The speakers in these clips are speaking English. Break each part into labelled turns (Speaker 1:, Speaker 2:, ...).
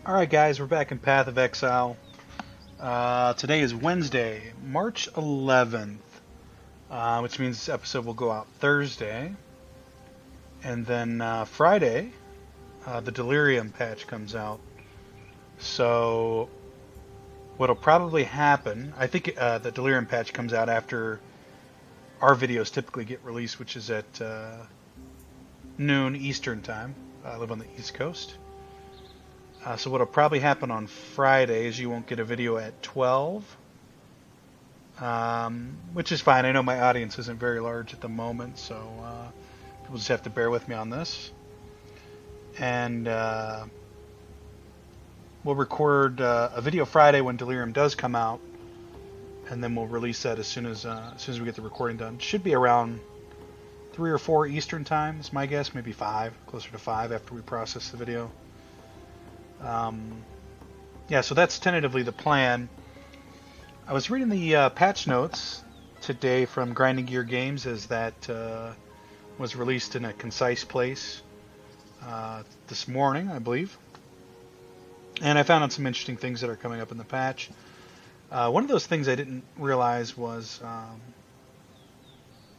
Speaker 1: Alright guys, we're back in Path of Exile. Today is Wednesday, March 11th, which means this episode will go out Thursday. And then Friday, the Delirium patch comes out. So what'll probably happen, I think the Delirium patch comes out after our videos typically get released, which is at noon Eastern time. I live on the East Coast. So what'll probably happen on Friday is you won't get a video at 12, which is fine. I know my audience isn't very large at the moment, so people just have to bear with me on this. And we'll record a video Friday when Delirium does come out, and then we'll release that as soon as we get the recording done. It should be around 3 or 4 Eastern time, is my guess. Maybe 5, closer to 5 after we process the video. Yeah, so that's tentatively the plan. I was reading the patch notes today from Grinding Gear Games as that was released in a concise place this morning, I believe. And I found out some interesting things that are coming up in the patch. One of those things I didn't realize was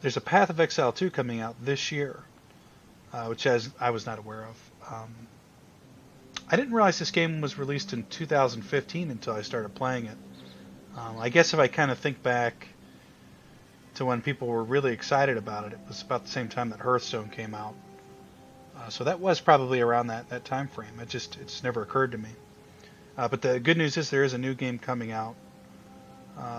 Speaker 1: there's a Path of Exile 2 coming out this year, which I was not aware of. I didn't realize this game was released in 2015 until I started playing it. I guess if I kind of think back to when people were really excited about it, it was about the same time that Hearthstone came out. So that was probably around that time frame. It's never occurred to me. But the good news is there is a new game coming out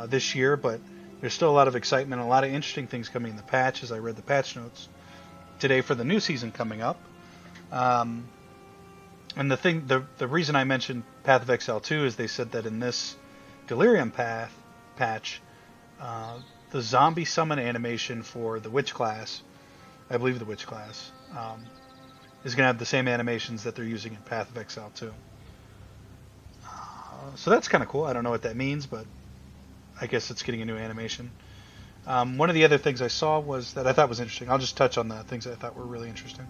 Speaker 1: this year, but there's still a lot of excitement, a lot of interesting things coming in the patch as I read the patch notes today for the new season coming up. And the reason I mentioned Path of Exile 2 is they said that in this Delirium patch, the zombie summon animation for the witch class, I believe the witch class, is going to have the same animations that they're using in Path of Exile 2. So that's kind of cool. I don't know what that means, but I guess it's getting a new animation. One of the other things I saw was that I thought was interesting. I'll just touch on the things I thought were really interesting.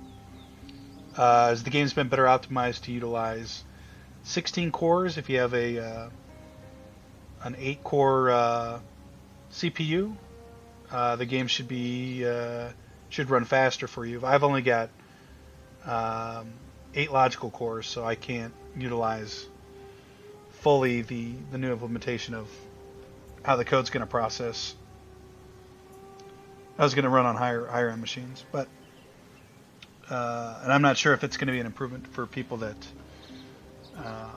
Speaker 1: As the game's been better optimized to utilize 16 cores. If you have an 8-core CPU, the game should run faster for you. I've only got 8 logical cores, so I can't utilize fully the new implementation of how the code's going to process. I was going to run on higher end machines, but and I'm not sure if it's going to be an improvement for people that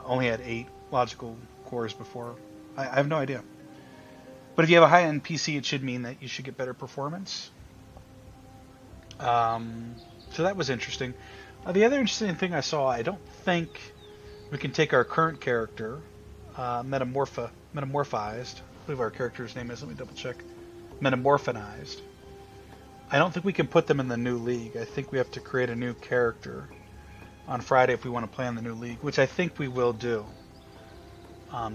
Speaker 1: only had 8 logical cores before. I have no idea. But if you have a high-end PC, it should mean that you should get better performance. So that was interesting. The other interesting thing I saw, I don't think we can take our current character, metamorphized. I believe our character's name is, let me double check. Metamorphanized. I don't think we can put them in the new league. I think we have to create a new character on Friday if we want to play in the new league, which I think we will do,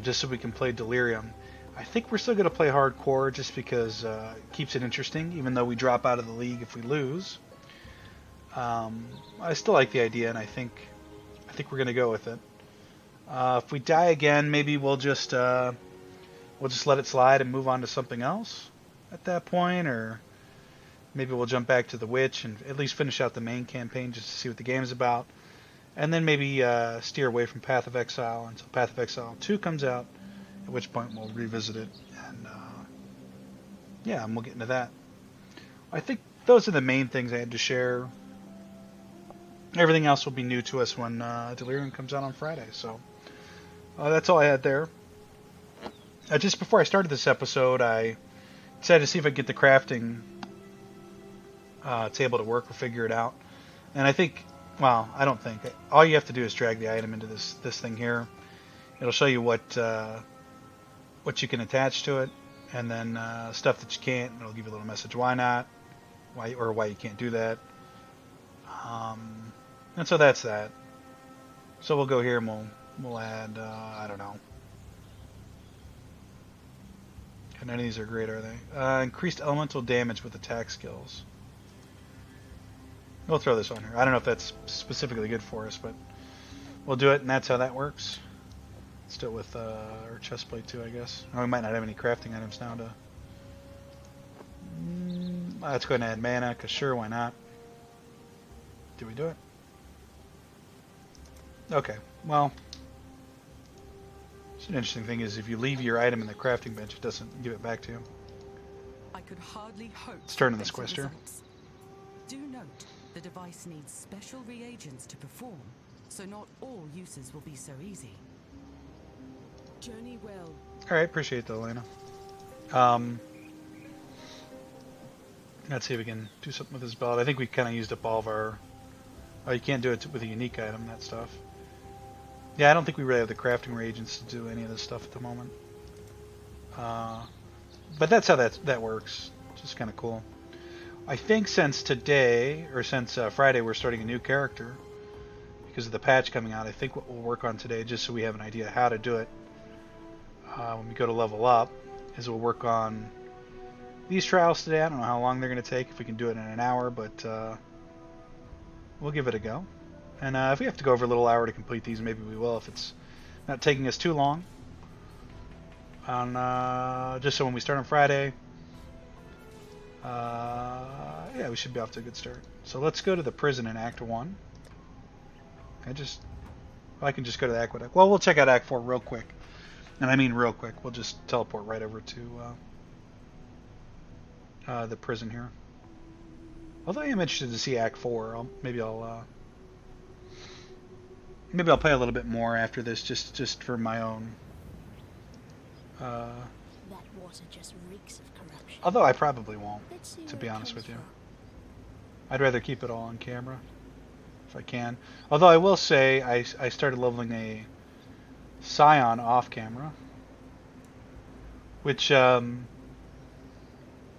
Speaker 1: just so we can play Delirium. I think we're still going to play hardcore just because it keeps it interesting, even though we drop out of the league if we lose. I still like the idea, and I think we're going to go with it. If we die again, maybe we'll just let it slide and move on to something else at that point, or maybe we'll jump back to the Witch and at least finish out the main campaign just to see what the game's about. And then maybe steer away from Path of Exile until Path of Exile 2 comes out, at which point we'll revisit it. And we'll get into that. I think those are the main things I had to share. Everything else will be new to us when Delirium comes out on Friday. So that's all I had there. Just before I started this episode, I decided to see if I could get the crafting table to work or figure it out. And I think, well, I don't think. All you have to do is drag the item into this thing here. It'll show you what you can attach to it, and then stuff that you can't. It'll give you a little message why not, why you can't do that. And so that's that. So we'll go here and we'll add I don't know. None of these are great, are they? Increased elemental damage with attack skills. We'll throw this on here. I don't know if that's specifically good for us, but we'll do it, and that's how that works. Let's do it with our chest plate too, I guess. Oh, we might not have any crafting items now to... let's go ahead and add mana, because sure, why not? Did we do it? Okay, well... an interesting thing is if you leave your item in the crafting bench, it doesn't give it back to you.
Speaker 2: I could hardly hope.
Speaker 1: Let's turn in this quest here.
Speaker 2: Do note the device needs special reagents to perform, so not all uses will be so easy. Journey well.
Speaker 1: All right, appreciate that, Elena. Let's see if we can do something with this belt. I think we kind of used up all of our... Oh, you can't do it with a unique item, that stuff. Yeah, I don't think we really have the crafting reagents to do any of this stuff at the moment. But that's how that works. Just kind of cool. I think since today, or since Friday, we're starting a new character because of the patch coming out. I think what we'll work on today, just so we have an idea how to do it when we go to level up, is we'll work on these trials today. I don't know how long they're going to take, if we can do it in an hour, but we'll give it a go. And if we have to go over a little hour to complete these, maybe we will, if it's not taking us too long. Just so when we start on Friday, yeah, we should be off to a good start. So let's go to the prison in Act 1. I can just go to the Aqueduct. Well, we'll check out Act 4 real quick. And I mean real quick. We'll just teleport right over to the prison here. Although I am interested to see Act 4. Maybe I'll play a little bit more after this, just for my own.
Speaker 3: That water just reeks of corruption.
Speaker 1: Although I probably won't, to be honest with you. I'd rather keep it all on camera, if I can. Although I will say, I started leveling a Scion off camera, which I'm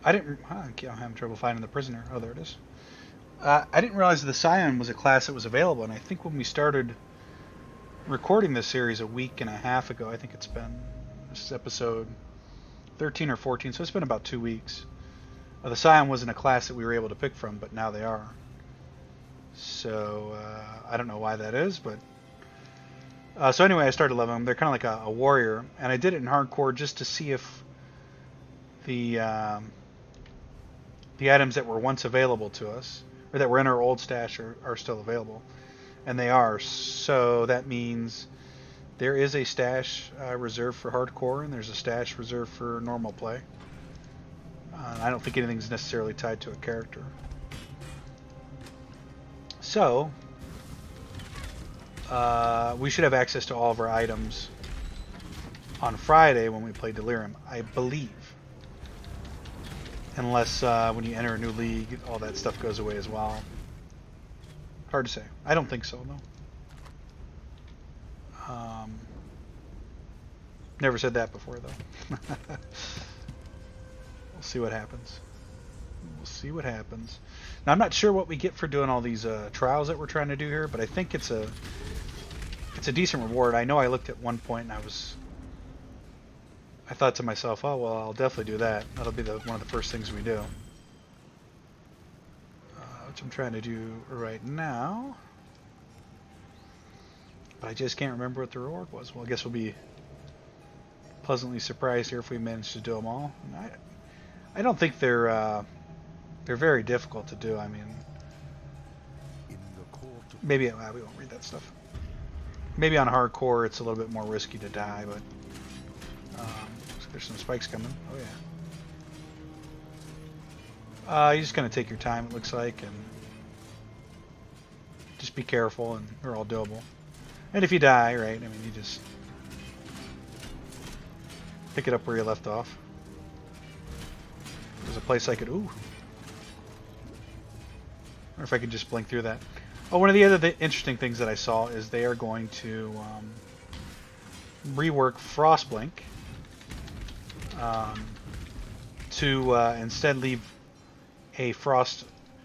Speaker 1: having trouble finding the prisoner. Oh, there it is. I didn't realize the Scion was a class that was available, and I think when we started recording this series a week and a half ago, I think this is episode 13 or 14, so it's been about 2 weeks. The Scion wasn't a class that we were able to pick from, but now they are. So I don't know why that is, but so anyway, I started leveling them. They're kind of like a warrior, and I did it in hardcore just to see if the items that were once available to us, or that were in our old stash, are still available, and they are. So that means there is a stash reserved for hardcore, and there's a stash reserved for normal play. I don't think anything's necessarily tied to a character. So we should have access to all of our items on Friday when we play Delirium, I believe. Unless when you enter a new league, all that stuff goes away as well. Hard to say. I don't think so, though. Never said that before, though. We'll see what happens. We'll see what happens. Now, I'm not sure what we get for doing all these trials that we're trying to do here, but I think it's a decent reward. I know I looked at one point and I thought to myself, oh, well, I'll definitely do that. That'll be one of the first things we do. Which I'm trying to do right now. But I just can't remember what the reward was. Well, I guess we'll be pleasantly surprised here if we manage to do them all. And I don't think they're very difficult to do. I mean, maybe we won't read that stuff. Maybe on hardcore it's a little bit more risky to die, but there's some spikes coming. Oh yeah. You just kind of take your time, it looks like, and just be careful, and they're all doable. And if you die, right, I mean, you just pick it up where you left off. There's a place I could, ooh. Or if I could just blink through that. Oh, one of the other interesting things that I saw is they are going to rework Frostblink to instead leave a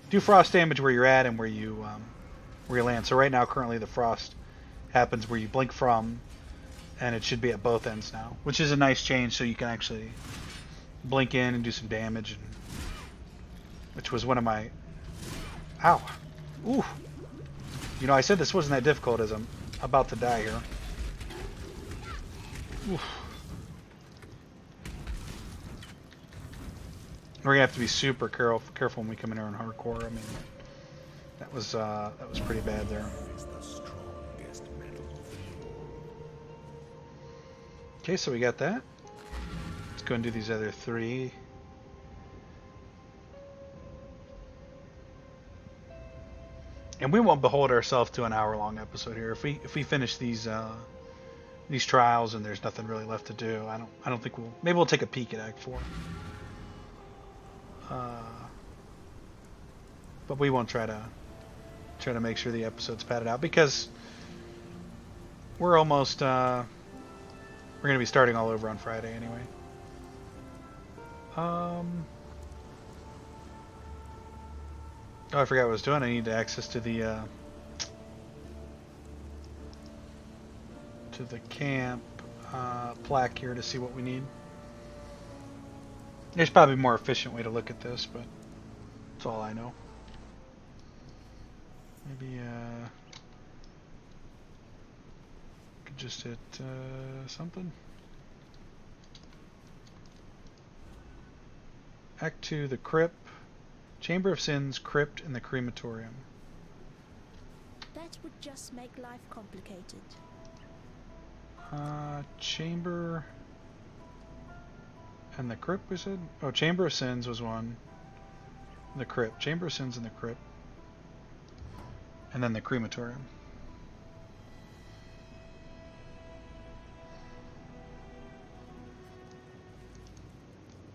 Speaker 1: do frost damage where you're at and where you land. So right now, currently, the frost happens where you blink from, and it should be at both ends now, which is a nice change. So you can actually blink in and do some damage, which was one of my. Ow! Ooh! You know, I said this wasn't that difficult as I'm about to die here. Oof. We're gonna have to be super careful when we come in here on hardcore. I mean, that was pretty bad there. Okay, so we got that. Let's go and do these other 3. And we won't behold ourselves to an hour-long episode here. If we finish these trials and there's nothing really left to do, I don't think maybe we'll take a peek at Act 4. But we won't try to make sure the episode's padded out because we're almost we're gonna be starting all over on Friday anyway. Oh, I forgot what I was doing. I need access to the camp plaque here to see what we need. There's probably a more efficient way to look at this, but that's all I know. Maybe could just hit something. Act 2, the crypt. Chamber of Sins, crypt, and the crematorium.
Speaker 3: That would just make life complicated.
Speaker 1: Chamber and the crypt, we said? Oh, Chamber of Sins was one. The crypt. Chamber of Sins and the crypt. And then the crematorium.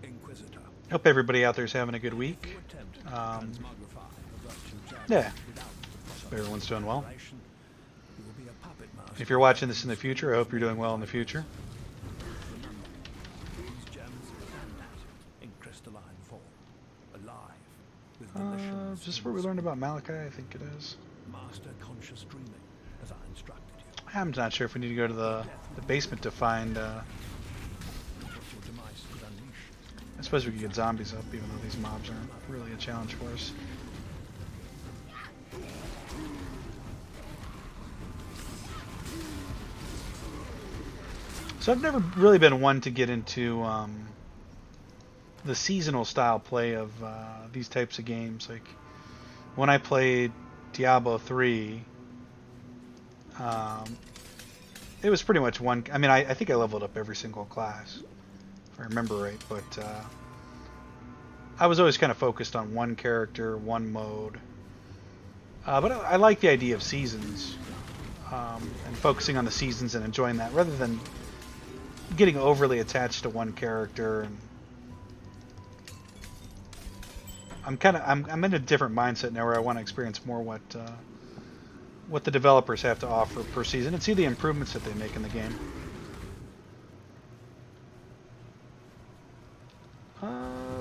Speaker 4: Inquisitor.
Speaker 1: Hope everybody out there is having a good week. Yeah, hope everyone's doing well. If you're watching this in the future, I hope you're doing well in the future. Is this where we learned about Malachi? I think it is.
Speaker 4: Master conscious dreaming, as I instructed you.
Speaker 1: I'm not sure if we need to go to the basement to find. I suppose we could get zombies up, even though these mobs aren't really a challenge for us. So I've never really been one to get into the seasonal style play of these types of games. Like when I played Diablo 3, it was pretty much one. I mean, I think I leveled up every single class, if I remember right. But I was always kind of focused on one character, one mode. But I like the idea of seasons and focusing on the seasons and enjoying that, rather than getting overly attached to one character. And I'm in a different mindset now, where I want to experience more what the developers have to offer per season and see the improvements that they make in the game.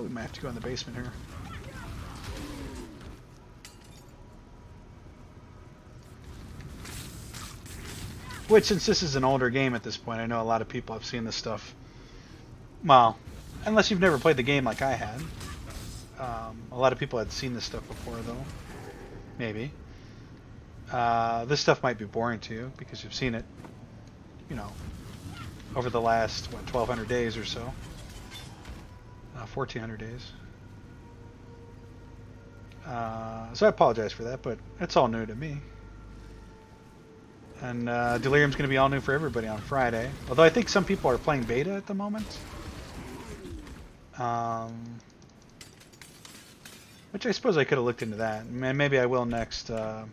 Speaker 1: We might have to go in the basement here. Which, since this is an older game at this point, I know a lot of people have seen this stuff. Well, unless you've never played the game like I had. A lot of people had seen this stuff before, though. Maybe. This stuff might be boring to you because you've seen it, you know, over the last, what, 1,200 days or so. 1,400 days. So I apologize for that, but it's all new to me. And Delirium's going to be all new for everybody on Friday. Although I think some people are playing beta at the moment. Which I suppose I could have looked into that. And maybe I will next, for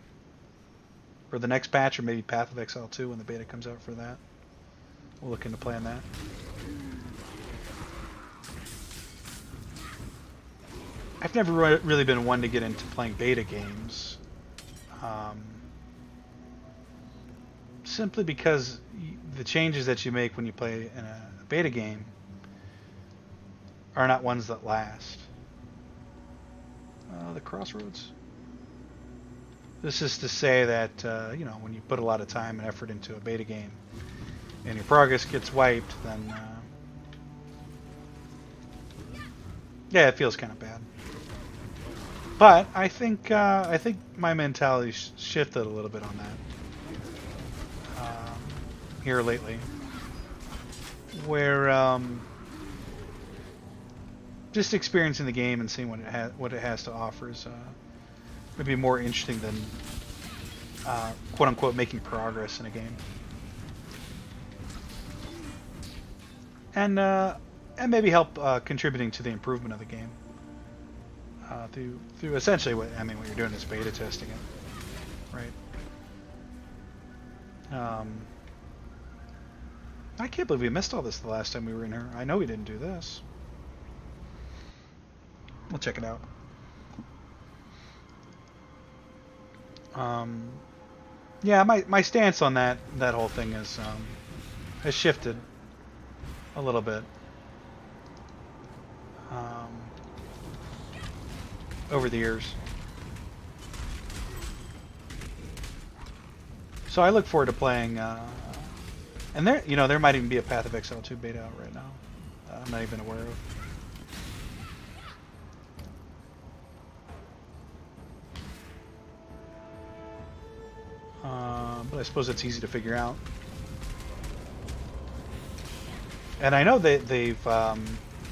Speaker 1: the next patch, or maybe Path of Exile 2 when the beta comes out for that. We'll look into playing that. I've never really been one to get into playing beta games. Simply because the changes that you make when you play in a beta game are not ones that last. The crossroads. This is to say that you know, when you put a lot of time and effort into a beta game and your progress gets wiped, then yeah, it feels kind of bad. But I think my mentality shifted a little bit on that. here lately, where just experiencing the game and seeing what it has to offer is maybe more interesting than quote unquote making progress in a game. And maybe help contributing to the improvement of the game through essentially what you're doing is beta testing it, right? I can't believe we missed all this the last time we were in here. I know we didn't do this. We'll check it out. Yeah, my stance on that whole thing has shifted a little bit over the years. So I look forward to playing, and there might even be a Path of Exile 2 beta out right now. I'm not even aware of. But I suppose it's easy to figure out. And I know they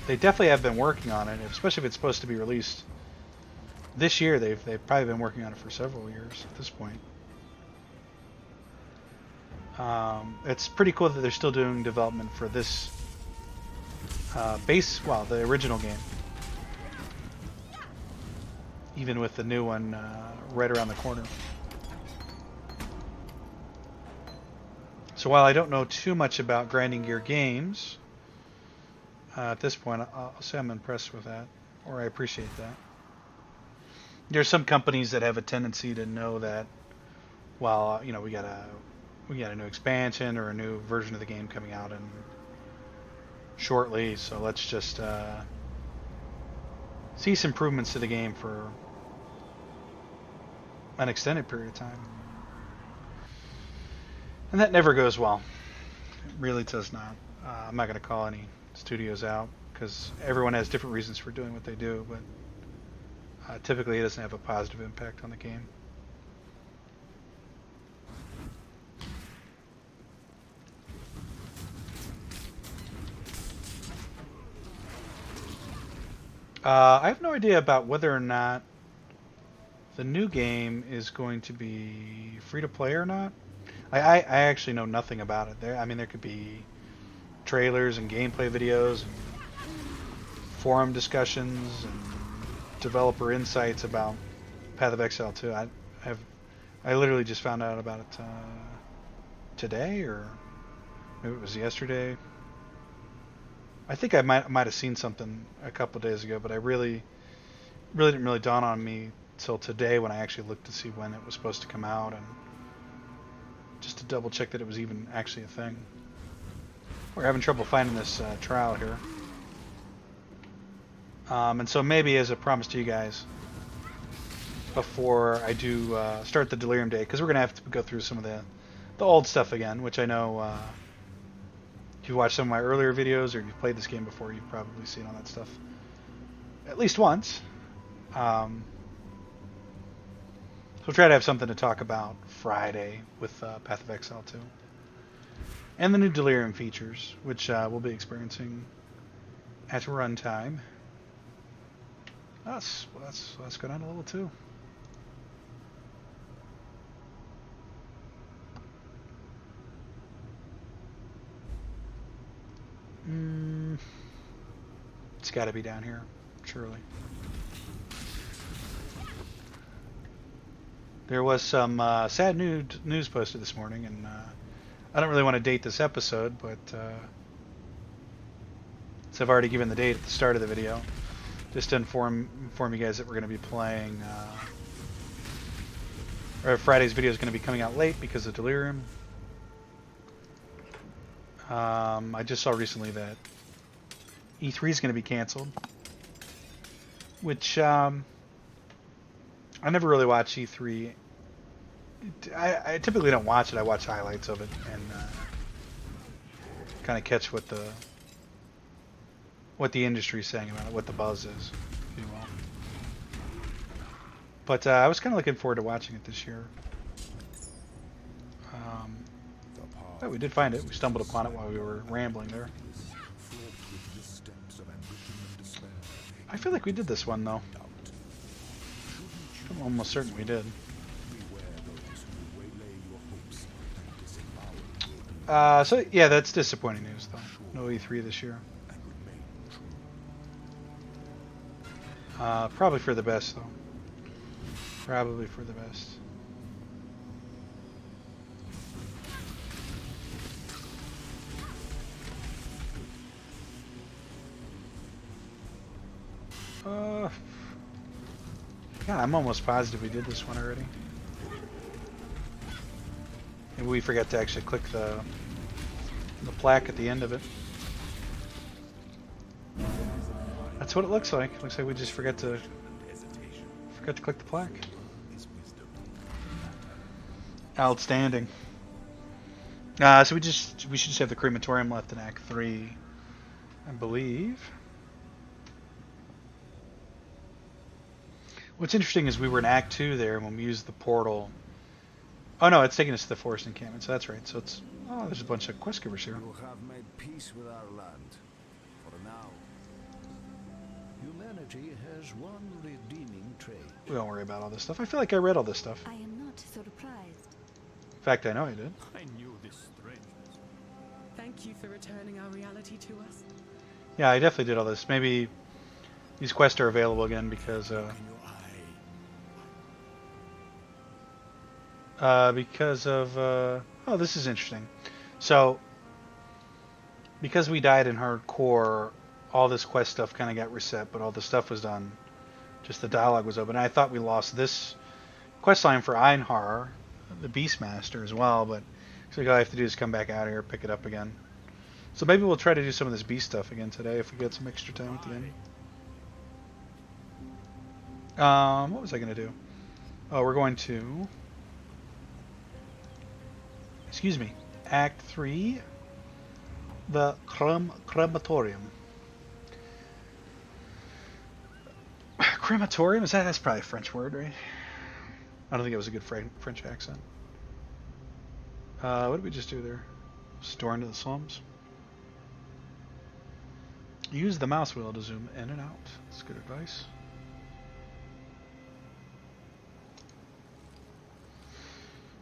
Speaker 1: definitely have been working on it, especially if it's supposed to be released this year. They've probably been working on it for several years at this point. It's pretty cool that they're still doing development for this the original game, even with the new one right around the corner. So while I don't know too much about grinding gear games, at this point, I'll say I'm impressed with that, or I appreciate that. There's some companies that have a tendency to know that, well, we got a new expansion or a new version of the game coming out shortly, so let's just see some improvements to the game for an extended period of time. And that never goes well. It really does not. I'm not going to call any studios out because everyone has different reasons for doing what they do, but typically it doesn't have a positive impact on the game. I have no idea about whether or not the new game is going to be free to play or not. I actually know nothing about it. There could be trailers and gameplay videos and forum discussions and developer insights about Path of Exile 2. I literally just found out about it today, or maybe it was yesterday. I think I might have seen something a couple days ago, but I really didn't really dawn on me till today when I actually looked to see when it was supposed to come out and just to double check that it was even actually a thing. We're having trouble finding this trial here. And so maybe as a promise to you guys, before I do start the Delirium day, because we're going to have to go through some of the old stuff again, which I know if you've watched some of my earlier videos or you've played this game before, you've probably seen all that stuff at least once. So we'll try to have something to talk about Friday with Path of Exile 2. And the new Delirium features, which we'll be experiencing at runtime. Let's go down to level 2. It's got to be down here, surely. There was some sad news posted this morning, and I don't really want to date this episode, but so I've already given the date at the start of the video, just to inform you guys that we're going to be playing, or Friday's video is going to be coming out late because of Delirium. I just saw recently that E3 is going to be canceled, which I never really watch E3. I typically don't watch it. I watch highlights of it and kind of catch what the industry's saying about it, what the buzz is, if you will. But I was kind of looking forward to watching it this year. Oh, we did find it. We stumbled upon it while we were rambling there. I feel like we did this one, though. I'm almost certain we did. So, yeah, that's disappointing news, though. No E3 this year. Probably for the best, though. Probably for the best. God, I'm almost positive we did this one already. Maybe we forgot to actually click the plaque at the end of it. That's what it looks like. Looks like we just forgot to click the plaque. Outstanding. So we should just have the crematorium left in Act 3, I believe. What's interesting is we were in Act 2 there when we used the portal. Oh no, it's taking us to the forest encampment, so that's right. So it's... Oh, there's a bunch of quest givers here.
Speaker 4: You have made peace with our land. For now. Humanity has one redeeming trait.
Speaker 1: We don't worry about all this stuff. I feel like I read all this stuff.
Speaker 3: I am not surprised.
Speaker 1: In fact, I know I did.
Speaker 5: I knew this strangeness.
Speaker 2: Thank you for returning our reality to us.
Speaker 1: Yeah, I definitely did all this. Maybe these quests are available again because of oh, this is interesting. So because we died in hardcore, all this quest stuff kind of got reset, but all the stuff was done. Just the dialogue was open. I thought we lost this quest line for Einhar, the Beastmaster, as well, but so all I have to do is come back out here, pick it up again. So maybe we'll try to do some of this beast stuff again today if we get some extra time at the end. What was I going to do? Oh, we're going to... Excuse me. Act 3. The crematorium. Crematorium? That's probably a French word, right? I don't think it was a good French accent. What did we just do there? Store into the slums? Use the mouse wheel to zoom in and out. That's good advice.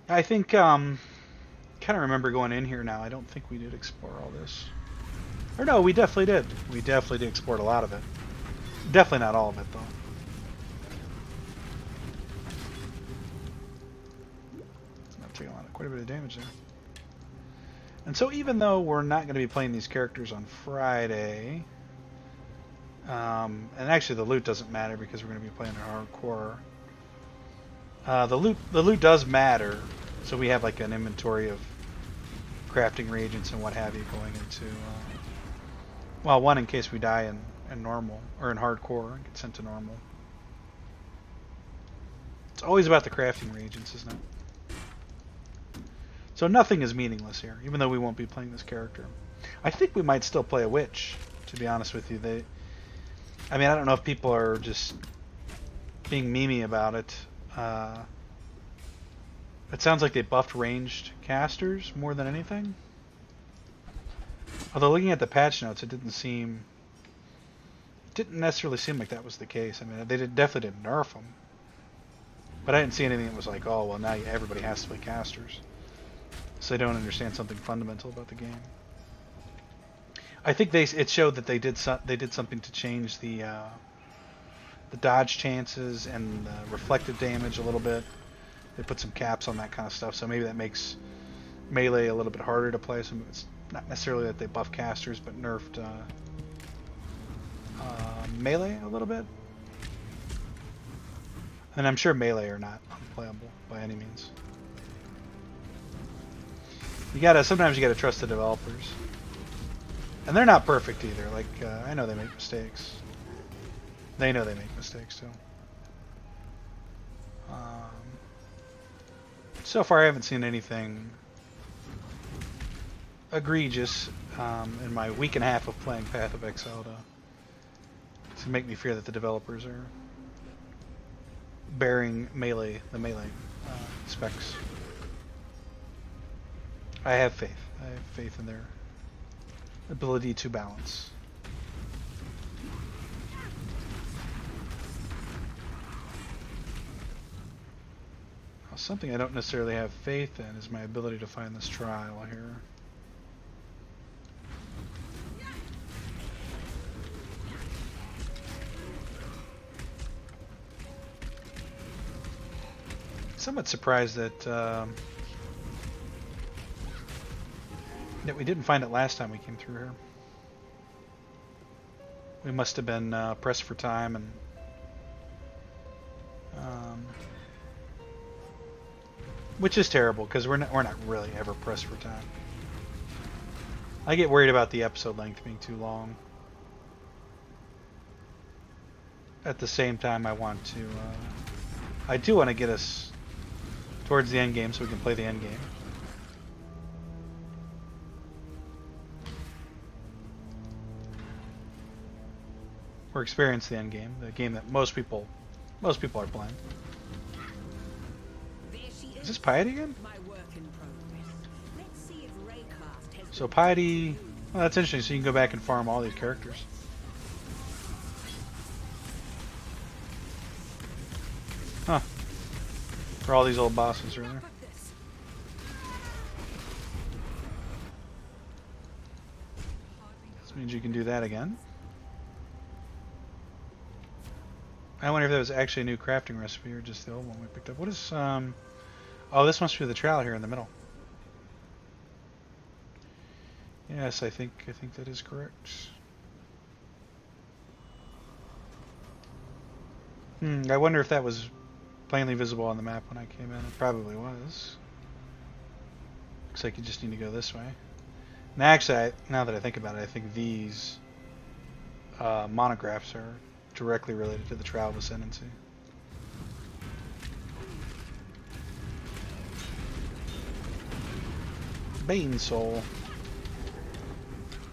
Speaker 1: I think, kind of remember going in here now. I don't think we did explore all this. Or no, we definitely did. We definitely did explore a lot of it. Definitely not all of it, though. I'm taking quite a bit of damage there. And so even though we're not going to be playing these characters on Friday, and actually the loot doesn't matter because we're going to be playing in hardcore. The loot does matter, so we have like an inventory of crafting reagents and what have you going into. Well, one in case we die in normal or in hardcore and get sent to normal. It's always about the crafting reagents, isn't it? So nothing is meaningless here, even though we won't be playing this character. I think we might still play a witch, to be honest with you. I mean, I don't know if people are just being memey about it. It sounds like they buffed ranged casters more than anything. Although looking at the patch notes, it didn't necessarily seem like that was the case. I mean, they definitely didn't nerf them. But I didn't see anything that was like, oh, well, now everybody has to play casters. So they don't understand something fundamental about the game. I think it showed that they did something to change the dodge chances and reflective damage a little bit. They put some caps on that kind of stuff, so maybe that makes melee a little bit harder to play. So it's not necessarily that they buff casters, but nerfed melee a little bit. And I'm sure melee are not unplayable by any means. Sometimes you gotta trust the developers, and they're not perfect either. Like I know they make mistakes. They know they make mistakes too. So far, I haven't seen anything egregious in my week and a half of playing Path of Exile to make me fear that the developers are bearing the melee specs. I have faith. I have faith in their ability to balance. Now, something I don't necessarily have faith in is my ability to find this trial here. Somewhat surprised that that we didn't find it last time we came through here. We must have been pressed for time, and which is terrible because we're not really ever pressed for time. I get worried about the episode length being too long. At the same time, I do want to get us towards the end game so we can play the end game. Or experience the end game, the game that most people are playing. Is this Piety again? So Piety, well, that's interesting. So you can go back and farm all these characters. Huh. For all these old bosses, really. This means you can do that again. I wonder if that was actually a new crafting recipe or just the old one we picked up. What is, oh, this must be the trowel here in the middle. Yes, I think that is correct. I wonder if that was plainly visible on the map when I came in. It probably was. Looks like you just need to go this way. And actually, now that I think about it, I think these monographs are directly related to the Trial of Ascendancy. Bane Soul.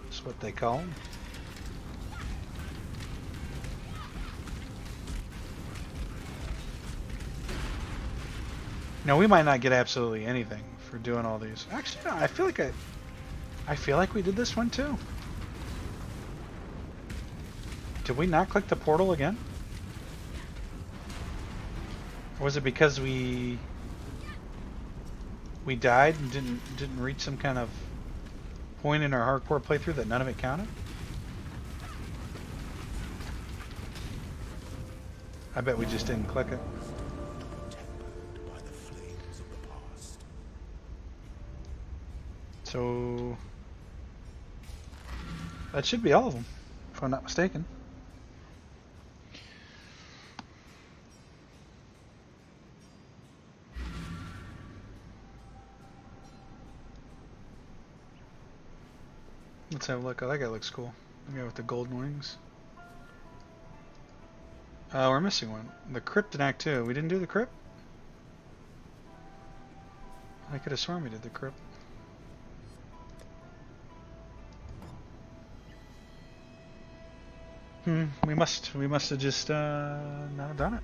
Speaker 1: That's what they call them. Now we might not get absolutely anything for doing all these. Actually, no, I feel like we did this one too. Did we not click the portal again? Or was it because we died and didn't reach some kind of point in our hardcore playthrough that none of it counted? I bet we just didn't click it. So that should be all of them, if I'm not mistaken. Let's have a look. Oh, that guy looks cool. The guy with the golden wings. We're missing one. The crypt in Act 2. We didn't do the crypt? I could have sworn we did the crypt. We must have just not done it.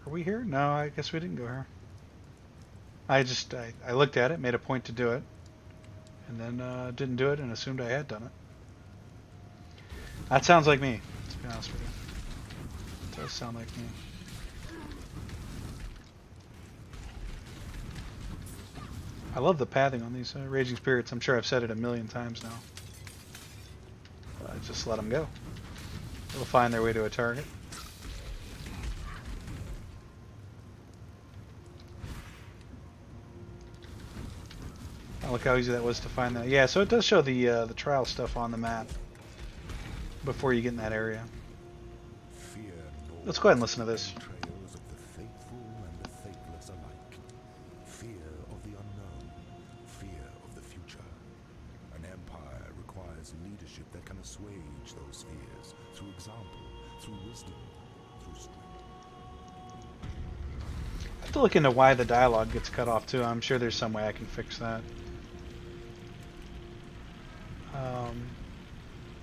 Speaker 1: Are we here? No, I guess we didn't go here. I looked at it, made a point to do it, and then didn't do it and assumed I had done it. That sounds like me, to be honest with you. It does sound like me. I love the pathing on these Raging Spirits. I'm sure I've said it a million times now. Just let them go. They'll find their way to a target. Oh, look how easy that was to find that. Yeah, so it does show the trial stuff on the map before you get in that area. Let's go ahead and listen to this.
Speaker 6: Assuage those fears through example, through wisdom, through strength.
Speaker 1: I have to look into why the dialogue gets cut off too. I'm sure there's some way I can fix that.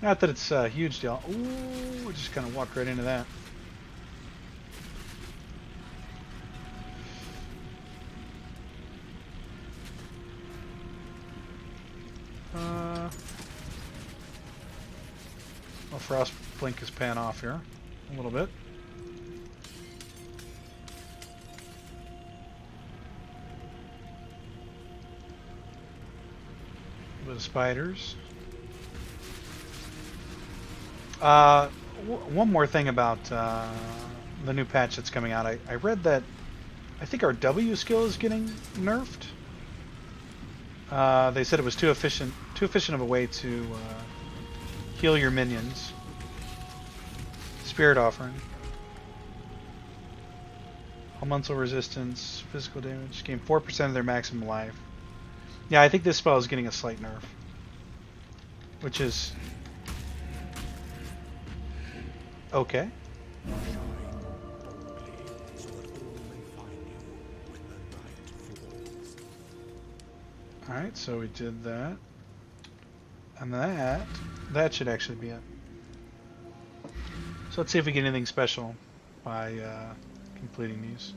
Speaker 1: Not that it's a huge deal. Ooh, we just kind of walked right into that. Well, Frost Blink is paying off here a little bit. A bit of spiders. One more thing about the new patch that's coming out. I read that I think our W skill is getting nerfed. They said it was too efficient of a way to heal your minions. Spirit Offering. Elemental resistance, physical damage, gain 4% of their maximum life. Yeah, I think this spell is getting a slight nerf. Which is... okay. Alright, so we did that. And that should actually be it. So let's see if we get anything special by completing these.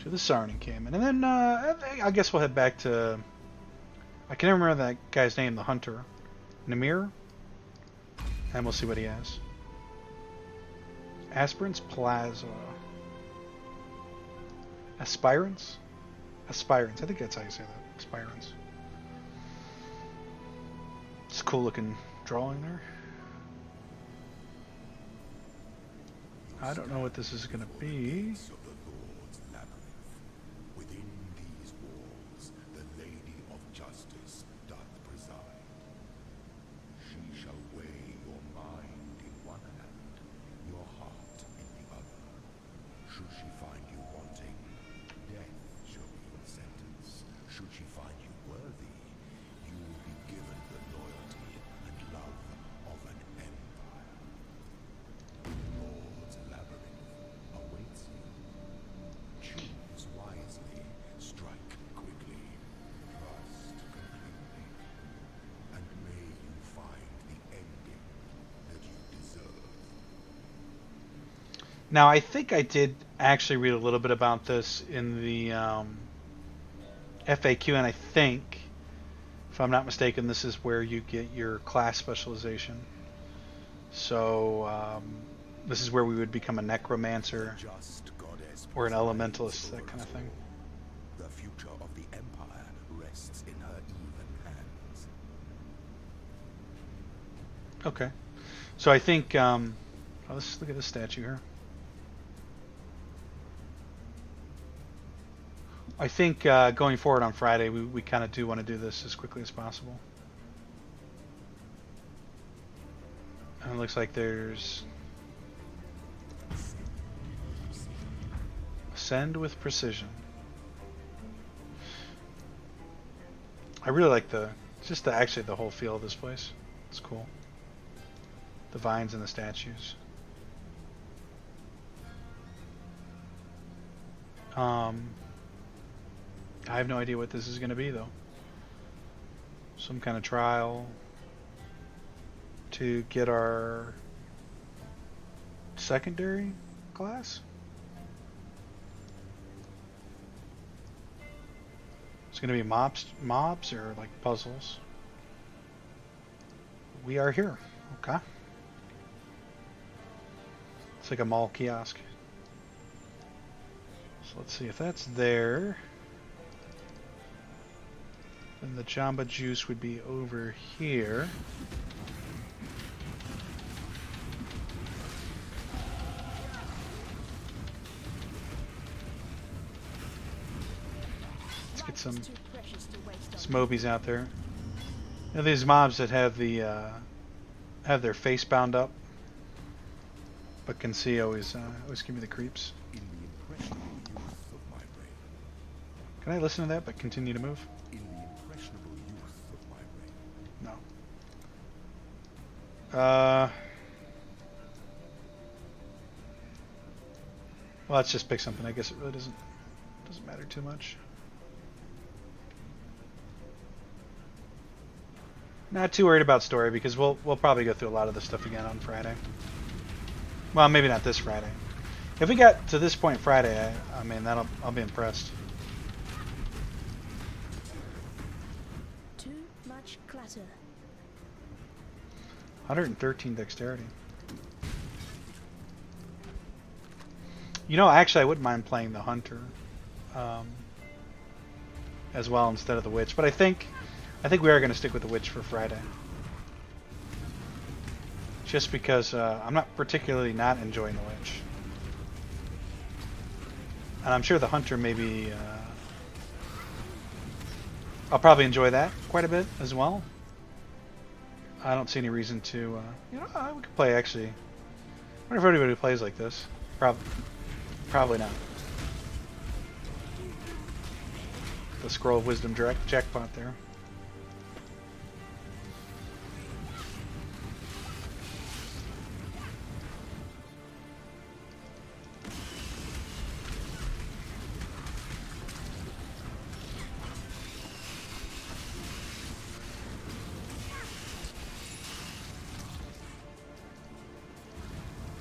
Speaker 1: To the Sarn encampment. And then I guess we'll head back to... I can never remember that guy's name, the hunter. Namir? And we'll see what he has. Aspirants Plaza. Aspirants? Aspirants. I think that's how you say that. Aspirants. It's a cool looking drawing there. I don't know what this is going to be.
Speaker 6: Within these walls, the Lady of Justice doth preside. She shall weigh your mind in one hand, your heart in the other. Should she find you wanting, death shall be your sentence. Should she find you worthy, you will be given the loyalty and love of an empire. Lord's labyrinth awaits you. Choose wisely, strike quickly, trust completely, and may you find the ending that you deserve.
Speaker 1: Now, I think I did actually read a little bit about this in the FAQ, and I think, if I'm not mistaken, this is where you get your class specialization. So, this is where we would become a necromancer
Speaker 6: Just goddess
Speaker 1: or an
Speaker 6: presides
Speaker 1: elementalist, that
Speaker 6: over
Speaker 1: kind of
Speaker 6: us
Speaker 1: thing.
Speaker 6: all. The future of the empire rests in her even hands.
Speaker 1: Okay. So I think, let's look at this statue here. I think going forward on Friday, we kind of do want to do this as quickly as possible. And it looks like there's Ascend with Precision. I really like actually the whole feel of this place. It's cool. The vines and the statues. I have no idea what this is going to be, though. Some kind of trial to get our secondary class? It's going to be mobs or like puzzles. We are here. Okay. It's like a mall kiosk. So let's see if that's there. Then the Jamba Juice would be over here. Let's get some
Speaker 3: Too precious to waste on
Speaker 1: Smobies out there. You know, these mobs that have the have their face bound up, but can see always give me the creeps.
Speaker 6: In the impressionable youth of my brain.
Speaker 1: Can I listen to that but continue to move?
Speaker 6: In the impressionable youth of my brain.
Speaker 1: No. Well, let's just pick something. I guess it really doesn't matter too much. Not too worried about story because we'll probably go through a lot of this stuff again on Friday. Well, maybe not this Friday. If we got to this point Friday, I mean I'll be impressed.
Speaker 3: much clutter.
Speaker 1: 113 dexterity. You know, actually, I wouldn't mind playing the hunter as well instead of the witch, but I think we are going to stick with the witch for Friday, just because I'm not particularly not enjoying the witch, and I'm sure the hunter maybe I'll probably enjoy that quite a bit as well. I don't see any reason to, you know, we could play actually. I wonder if anybody plays like this. Probably not. The Scroll of Wisdom jackpot there.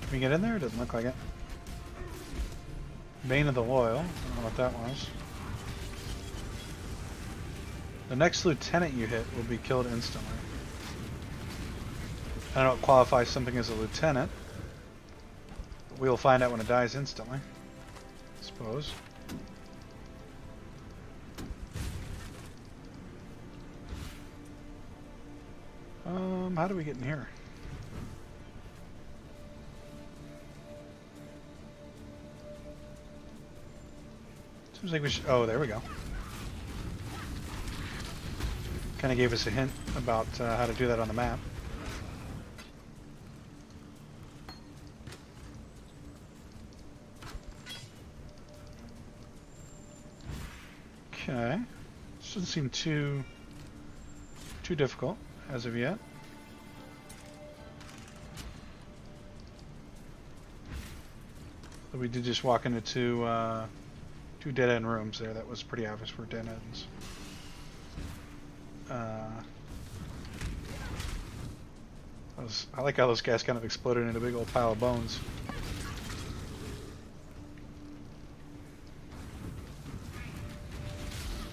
Speaker 1: Can we get in there? It doesn't look like it. Bane of the Loyal. I don't know what that was. The next lieutenant you hit will be killed instantly. I don't know what qualifies something as a lieutenant. But we'll find out when it dies instantly, I suppose. How do we get in here? Seems like we should... Oh, there we go. Kind of gave us a hint about how to do that on the map. Okay. This doesn't seem too difficult as of yet. But we did just walk into two dead-end rooms there. That was pretty obvious for dead ends. I like how those guys kind of exploded in a big old pile of bones.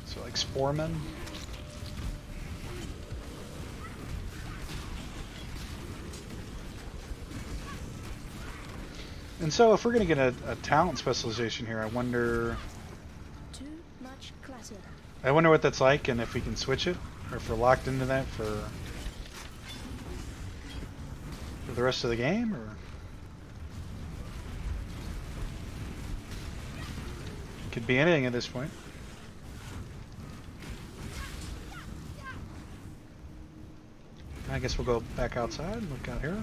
Speaker 1: So like sporemen. And so if we're going to get a talent specialization here, I wonder
Speaker 3: Too much clutter.
Speaker 1: what that's like, and if we can switch it, or if we're locked into that for the rest of the game, or could be anything at this point. I guess we'll go back outside and look out here.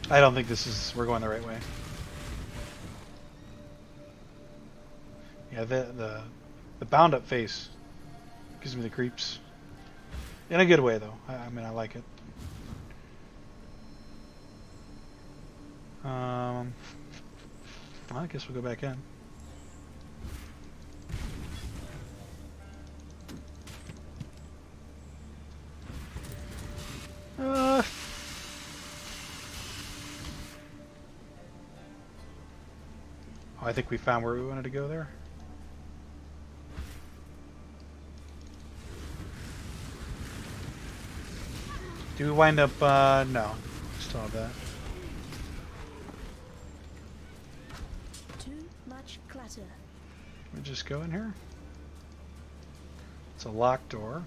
Speaker 1: I don't think we're going the right way. Yeah, the bound up face gives me the creeps. In a good way though. I mean, I like it. Well, I guess we'll go back in. I think we found where we wanted to go there. Do we wind up, no. Still have that.
Speaker 3: Too much clutter.
Speaker 1: Can we just go in here? It's a locked door.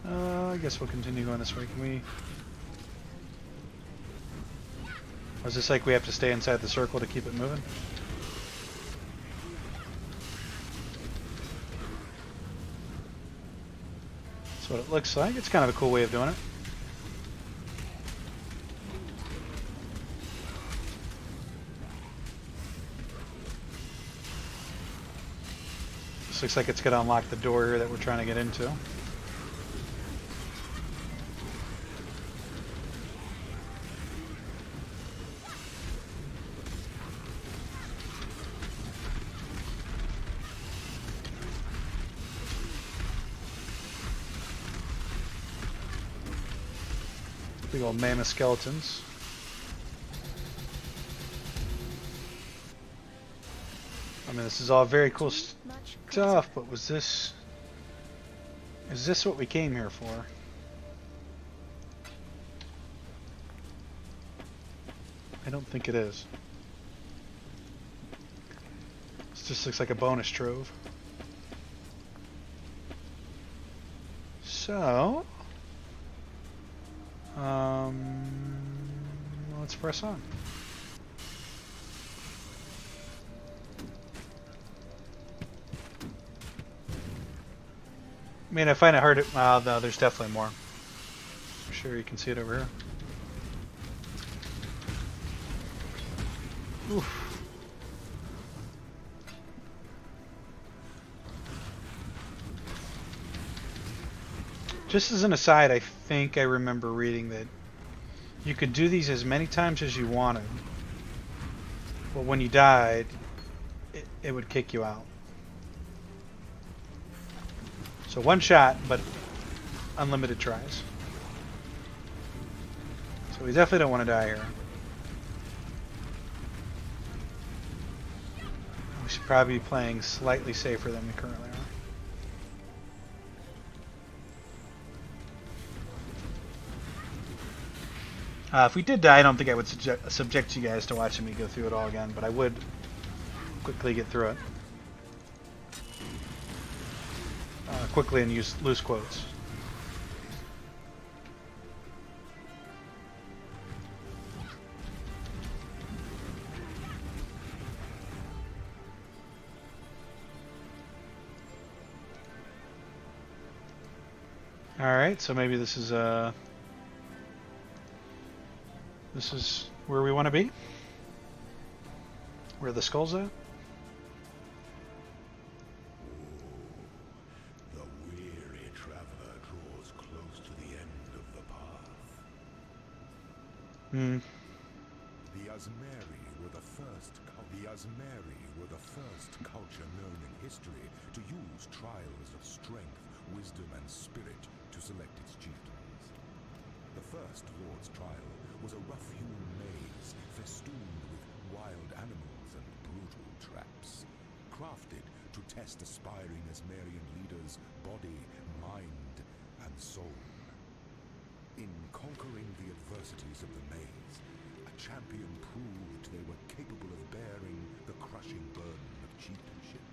Speaker 1: I guess we'll continue going this way. Can we... Or is this like we have to stay inside the circle to keep it moving? That's what it looks like. It's kind of a cool way of doing it. This looks like it's going to unlock the door here that we're trying to get into. Big old mammoth skeletons. I mean, this is all very cool
Speaker 3: Much
Speaker 1: stuff, but was this... Is this what we came here for? I don't think it is. This just looks like a bonus trove. So... let's press on. I mean, I find it hard to... Well, no, there's definitely more. I'm sure you can see it over here. Oof. Just as an aside, I think I remember reading that you could do these as many times as you wanted, but when you died, it would kick you out. So one shot, but unlimited tries. So we definitely don't want to die here. We should probably be playing slightly safer than we currently are. If we did die, I don't think I would subject you guys to watching me go through it all again, but I would quickly get through it. Quickly and use loose quotes. Alright, so maybe this is where we want to be? Where the skull's at?
Speaker 6: The weary traveler draws close to the end of the path. The Azmeri were the first culture known in history to use trials of strength, wisdom, and spirit to select its chieftains. The first Lord's trial was a rough-hewn maze festooned with wild animals and brutal traps, crafted to test aspiring Asmerian leaders' body, mind, and soul. In conquering the adversities of the maze, a champion proved they were capable of bearing the crushing burden of chieftainship.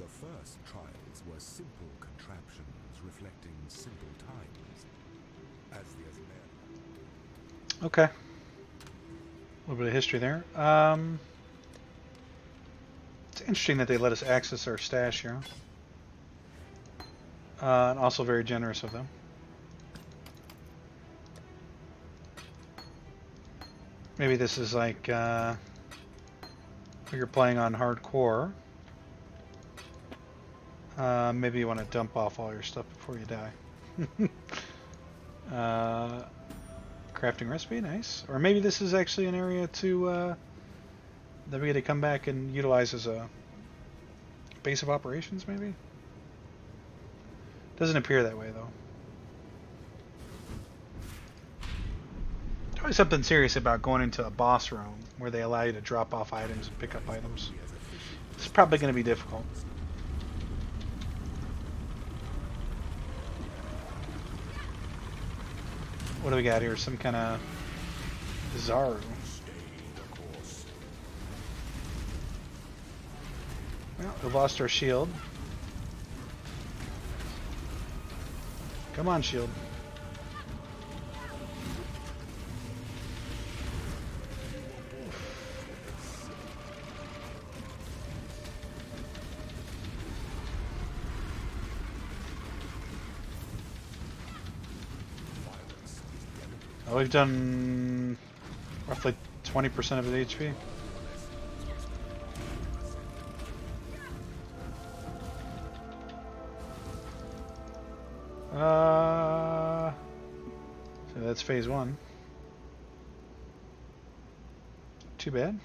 Speaker 6: The first trials were simple contraptions reflecting simple times, as the Asmeri.
Speaker 1: Okay. A little bit of history there. It's interesting that they let us access our stash here. And also very generous of them. Maybe this is like if you're playing on hardcore. Maybe you want to dump off all your stuff before you die. Crafting recipe, nice. Or maybe this is actually an area to that we get to come back and utilize as a base of operations, maybe? Doesn't appear that way, though. There's always something serious about going into a boss room where they allow you to drop off items and pick up items. It's probably going to be difficult. What do we got here? Some kind of Zaru. Well, we lost our shield. Come on, shield. Oh, we've done roughly 20% of his HP. So that's phase one. Too bad.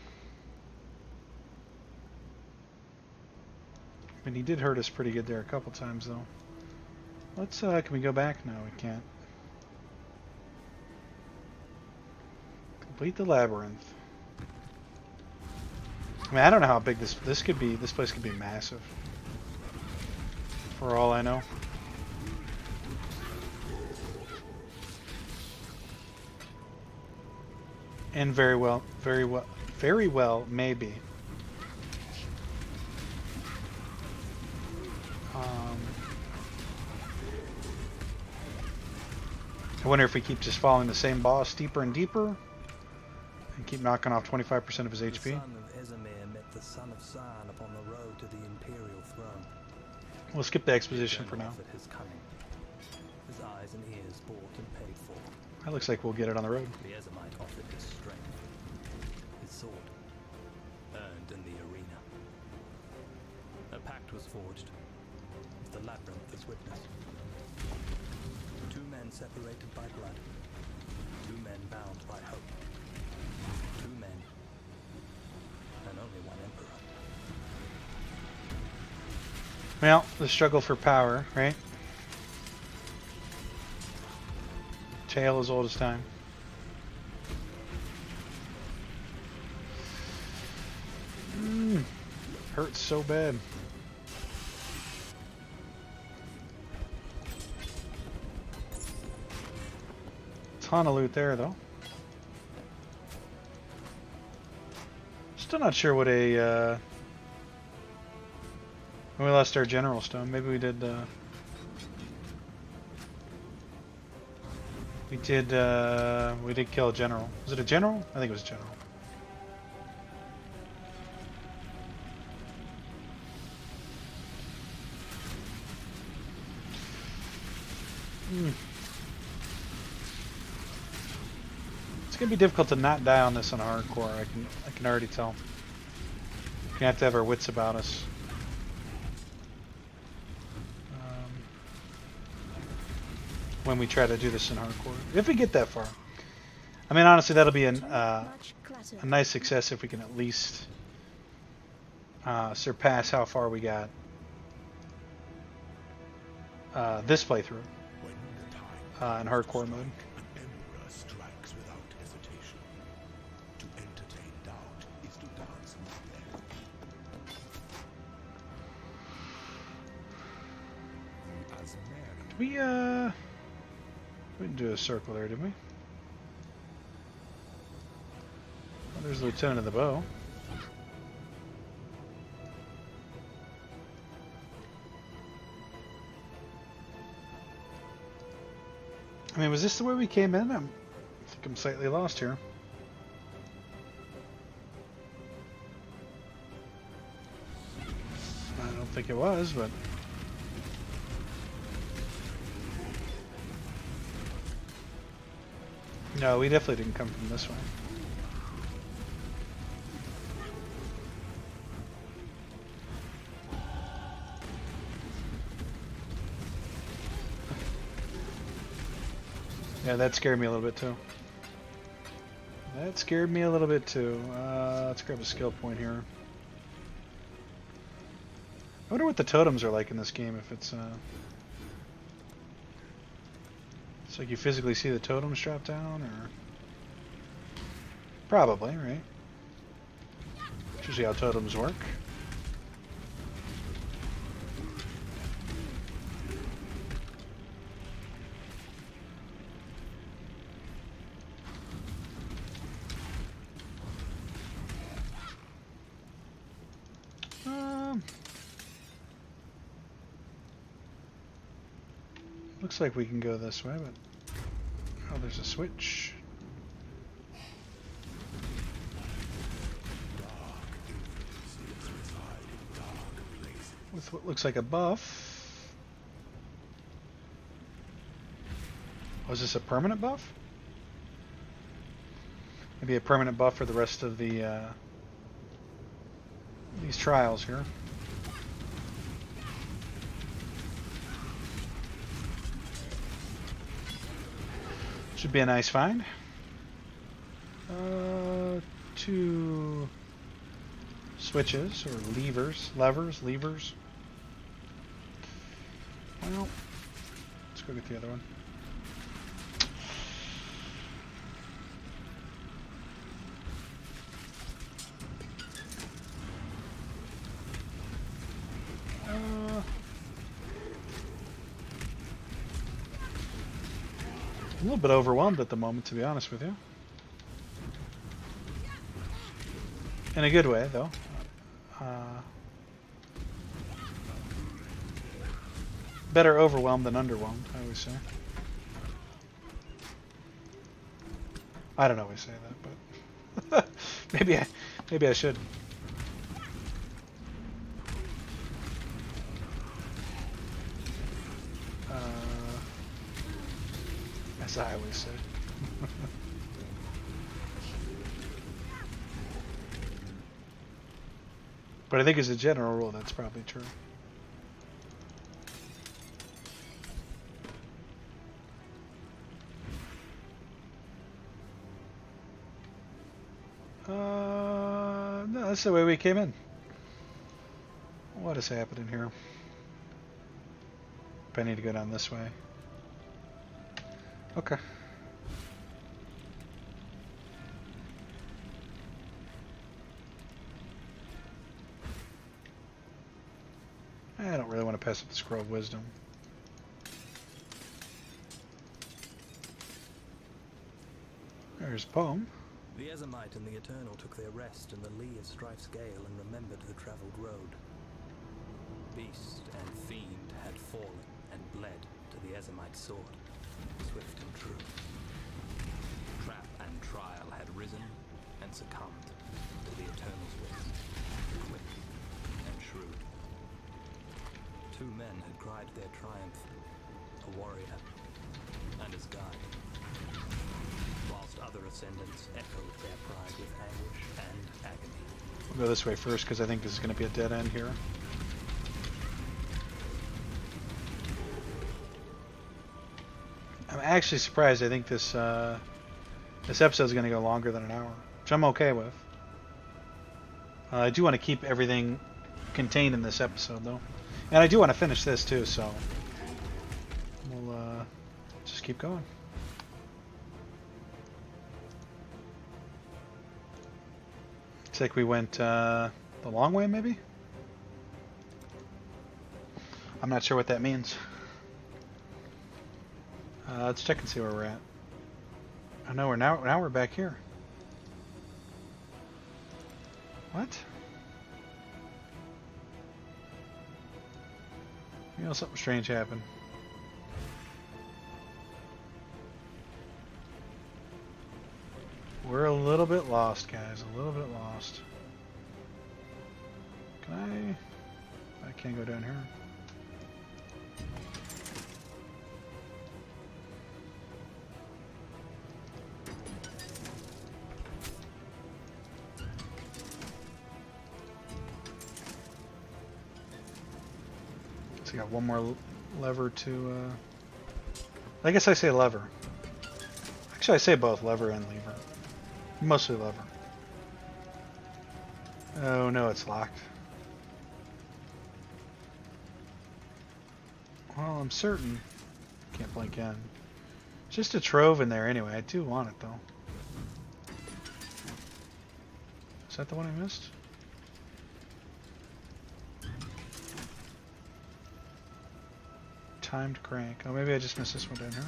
Speaker 1: I mean, he did hurt us pretty good there a couple times, though. Let's, can we go back? No, we can't. Complete the labyrinth. I mean, I don't know how big this could be. This place could be massive. For all I know. And very well maybe. I wonder if we keep just following the same boss deeper and deeper, and keep knocking off 25% of his HP.
Speaker 7: The son of Ezemir met the son of San upon the road to the Imperial throne.
Speaker 1: We'll skip the exposition for now.
Speaker 7: At his coming. His eyes and ears bought and paid for.
Speaker 1: That looks like we'll get it on the road.
Speaker 7: The Ezemite offered his strength, his sword, earned in the arena. A pact was forged, with the labyrinth as witness. Two men separated by blood, two men bound by hope. Two men, and only one emperor.
Speaker 1: Well, the struggle for power, right? Tale as old as time. Hurts so bad. Ton of loot there, though. Still not sure what a. We lost our general stone. Maybe we did. We did kill a general. Was it a general? I think it was a general. It's gonna be difficult to not die on this on hardcore. I can already tell. We're gonna have to have our wits about us. When we try to do this in hardcore, if we get that far. I mean, honestly, that'll be a nice success if we can at least surpass how far we got this playthrough in hardcore mode.
Speaker 6: An emperor strikes without hesitation. To entertain doubt is to dance nightmare. The Asmeri
Speaker 1: We didn't do a circle there, did we? Oh, there's the Lieutenant of the Bow. I mean, was this the way we came in? I think I'm slightly lost here. I don't think it was, but... No, we definitely didn't come from this way. Yeah, that scared me a little bit too. Let's grab a skill point here. I wonder what the totems are like in this game, if it's it's like you physically see the totems drop down, or... Probably, right? That's usually how totems work. Looks like we can go this way, but... Oh, there's a switch. With what looks like a buff. Oh, is this a permanent buff? Maybe a permanent buff for the rest of the these trials here. Should be a nice find. 2 switches or levers. Well, let's go get the other one. a little bit overwhelmed at the moment, to be honest with you. In a good way, though. Better overwhelmed than underwhelmed, I always say. I don't always say that, but maybe I should. As I always say. But I think as a general rule, that's probably true. No, that's the way we came in. What is happening here? I need to go down this way. Okay. I don't really want to pass up the Scroll of Wisdom. There's a poem.
Speaker 7: The Ezomite and the Eternal took their rest in the lee of Strife's gale and remembered the travelled road. Beast and fiend had fallen and bled to the Ezomite sword, swift and true. Trap and trial had risen and succumbed to the Eternal's wit, quick and shrewd. Two men had cried their triumph, a warrior and his guide, whilst other ascendants echoed their pride with anguish and agony.
Speaker 1: We'll go this way first because I think this is going to be a dead end here. I'm actually surprised. I think this episode is going to go longer than an hour, which I'm okay with. I do want to keep everything contained in this episode, though. And I do want to finish this, too, so we'll just keep going. Looks like we went the long way, maybe? I'm not sure what that means. Let's check and see where we're at. Oh no, now we're back here. What? You know, something strange happened. We're a little bit lost, guys. A little bit lost. Can I can't go down here. So I got one more lever to, I guess I say lever. Actually, I say both lever and lever. Mostly lever. Oh no, it's locked. Well, I'm certain. Can't blink in. Just a trove in there anyway. I do want it though. Is that the one I missed? Timed crank. Oh, maybe I just missed this one down here.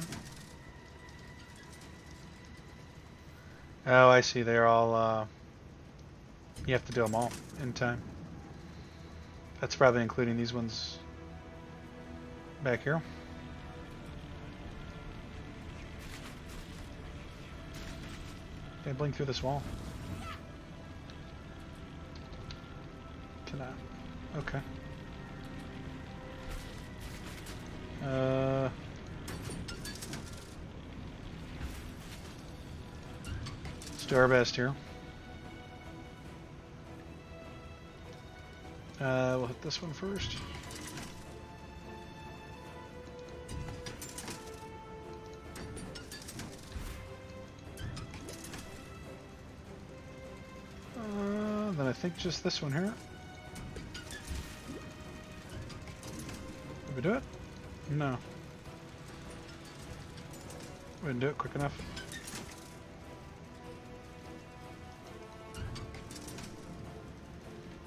Speaker 1: Oh, I see. They're all, you have to do them all in time. That's probably including these ones back here. Can I blink through this wall? Cannot. Okay. Let's do our best here. We'll hit this one first. Then I think just this one here. Did we do it? No. We didn't do it quick enough.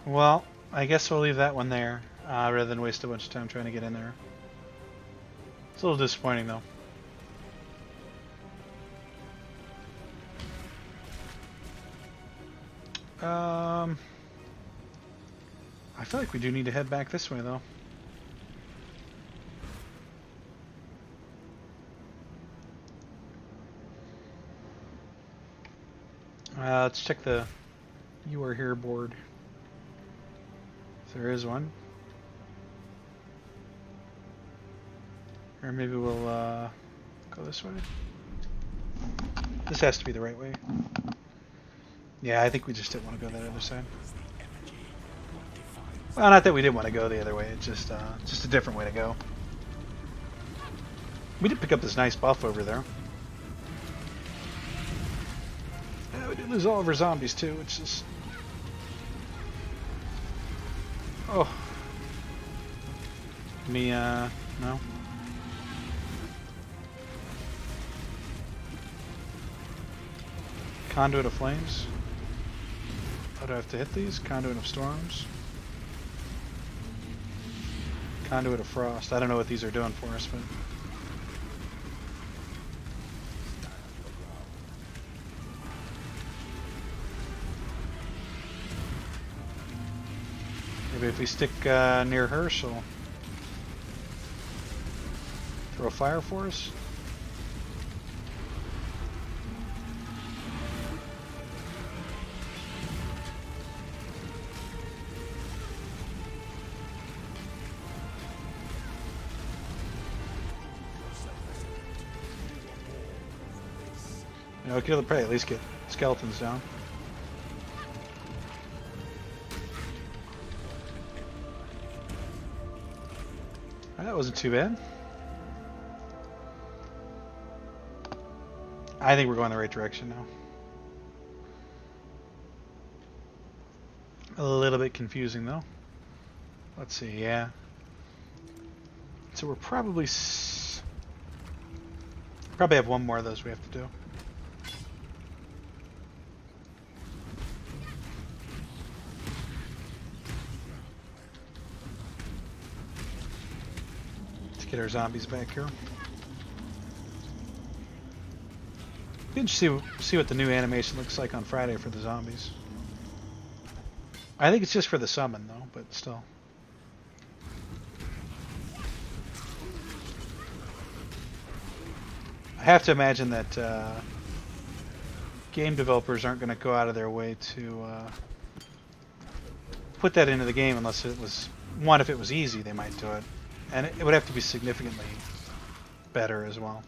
Speaker 1: Well, I guess we'll leave that one there, rather than waste a bunch of time trying to get in there. It's a little disappointing though. I feel like we do need to head back this way, though. Let's check the "You Are Here" board. If there is one. Or maybe we'll go this way. This has to be the right way. Yeah, I think we just didn't want to go that other side. Well, not that we didn't want to go the other way. It's just a different way to go. We did pick up this nice buff over there. Yeah, we did lose all of our zombies too, which is... Oh. Me, no. Conduit of Flames. Oh, do I have to hit these? Conduit of Storms. Conduit of Frost. I don't know what these are doing for us, but... Maybe if we stick near her, she'll throw fire for us. You know, kill the prey, at least get skeletons down. That wasn't too bad. I think we're going the right direction now. A little bit confusing though. Let's see, yeah. So we're probably have one more of those we have to do. Get our zombies back here. Be interesting to see what the new animation looks like on Friday for the zombies. I think it's just for the summon though, but still. I have to imagine that game developers aren't going to go out of their way to put that into the game unless it was, one, if it was easy they might do it. And it would have to be significantly better as well.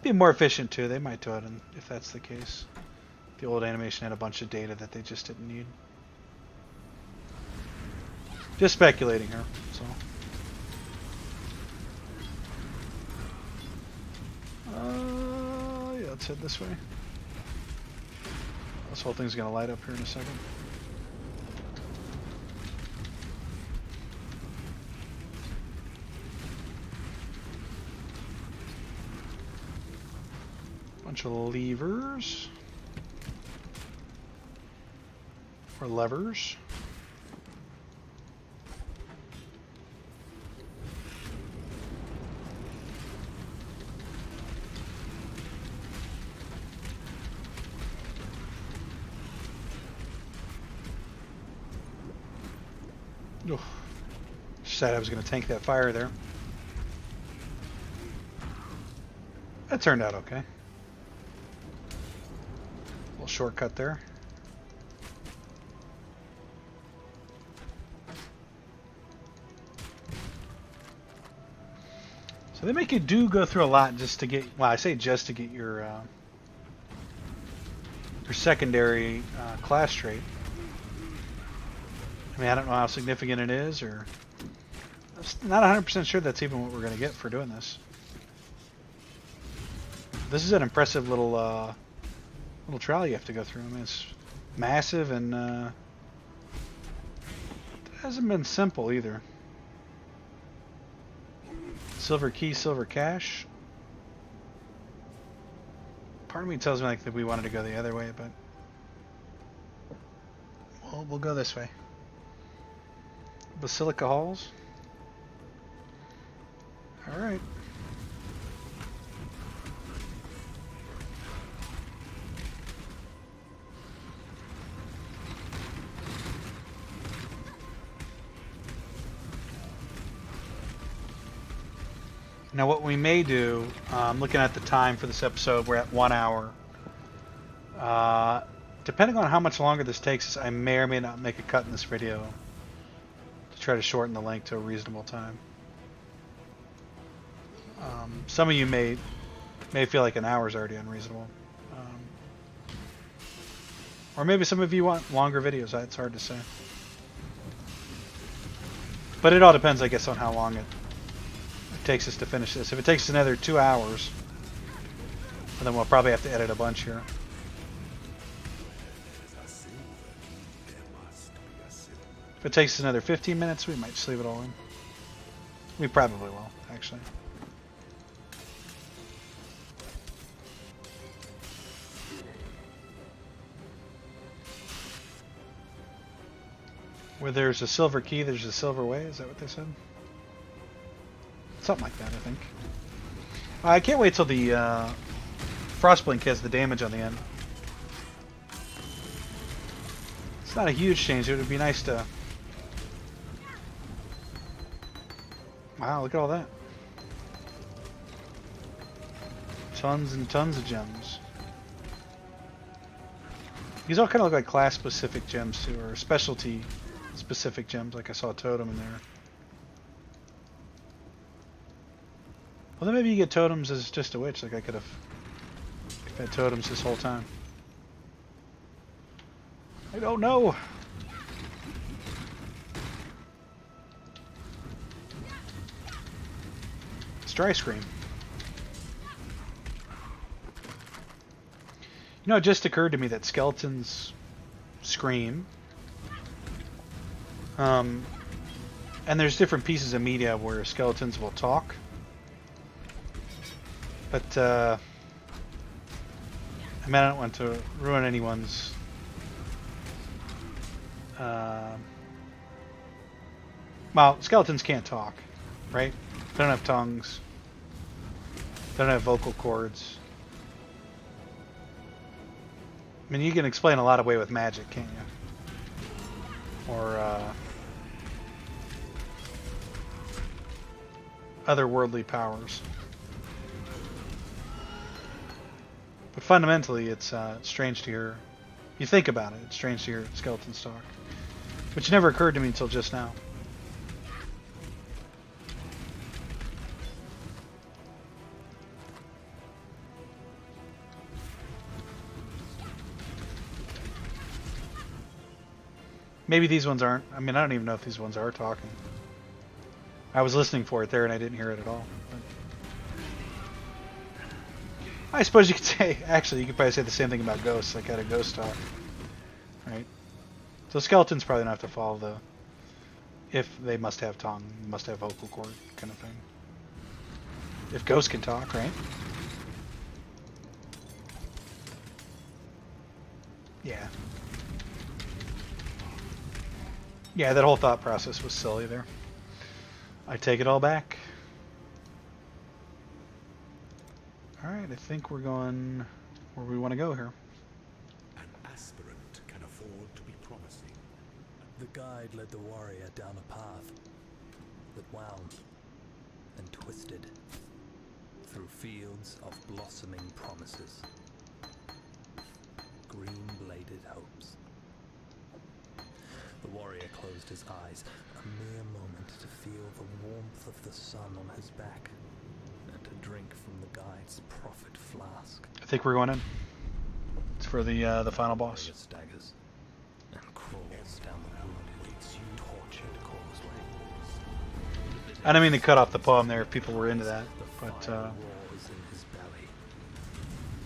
Speaker 1: Be more efficient too. They might do it if that's the case. The old animation had a bunch of data that they just didn't need. Just speculating here. So. Yeah, let's head this way. This whole thing's gonna light up here in a second. Bunch of levers. Or levers. Oh, said I was going to tank that fire there. That turned out okay. Little shortcut there. So they make you go through a lot just to get, well, I say just to get your secondary class trait. I mean, I don't know how significant it is, or I'm not 100% sure that's even what we're going to get for doing this. This is an impressive little trial you have to go through. I mean, it's massive and it hasn't been simple either. Silver key, silver cash. Part of me tells me like that we wanted to go the other way, but we'll go this way. Basilica Halls. All right. Now what we may do, looking at the time for this episode, we're at 1 hour. Depending on how much longer this takes us, I may or may not make a cut in this video to try to shorten the length to a reasonable time. Some of you may feel like an hour is already unreasonable. Or maybe some of you want longer videos. It's hard to say. But it all depends, I guess, on how long it takes us to finish this. If it takes us another 2 hours, then we'll probably have to edit a bunch here. If it takes us another 15 minutes, we might just leave it all in. We probably will, actually. Where there's a silver key, there's a silver way. Is that what they said? Something like that, I think. I can't wait till the Frostblink has the damage on the end. It's not a huge change. It would be nice to... Wow, look at all that. Tons and tons of gems. These all kind of look like class-specific gems, too, or specialty-specific gems, like I saw a totem in there. Well, then maybe you get totems as just a witch, like I could have had totems this whole time. I don't know. It's dry scream. You know, it just occurred to me that skeletons scream. And there's different pieces of media where skeletons will talk. But, I mean, I don't want to ruin anyone's well, skeletons can't talk, right? They don't have tongues. They don't have vocal cords. I mean, you can explain a lot away with magic, can't you? Or, otherworldly powers. But fundamentally, it's strange to hear. You think about it, it's strange to hear skeletons talk. Which never occurred to me until just now. Maybe these ones aren't. I mean, I don't even know if these ones are talking. I was listening for it there and I didn't hear it at all. But I suppose you could say, actually, you could probably say the same thing about ghosts, like how a ghost talk, right? So skeletons probably don't have to follow the, if they must have tongue, must have vocal cord kind of thing. If ghosts can talk, right? Yeah. Yeah, that whole thought process was silly there. I take it all back. Alright, I think we're going where we want to go here.
Speaker 6: An aspirant can afford to be promising.
Speaker 7: The guide led the warrior down a path that wound and twisted through fields of blossoming promises, green-bladed hopes. The warrior closed his eyes, a mere moment to feel the warmth of the sun on his back and to drink from the guide's prophet flask.
Speaker 1: I think we're going in. It's for the final boss.
Speaker 7: Warrior staggers and crawls down the wounded, tortured causeway.
Speaker 1: I don't mean to cut off the poem there if people were into that,
Speaker 7: The
Speaker 1: but
Speaker 7: fire roars in his belly,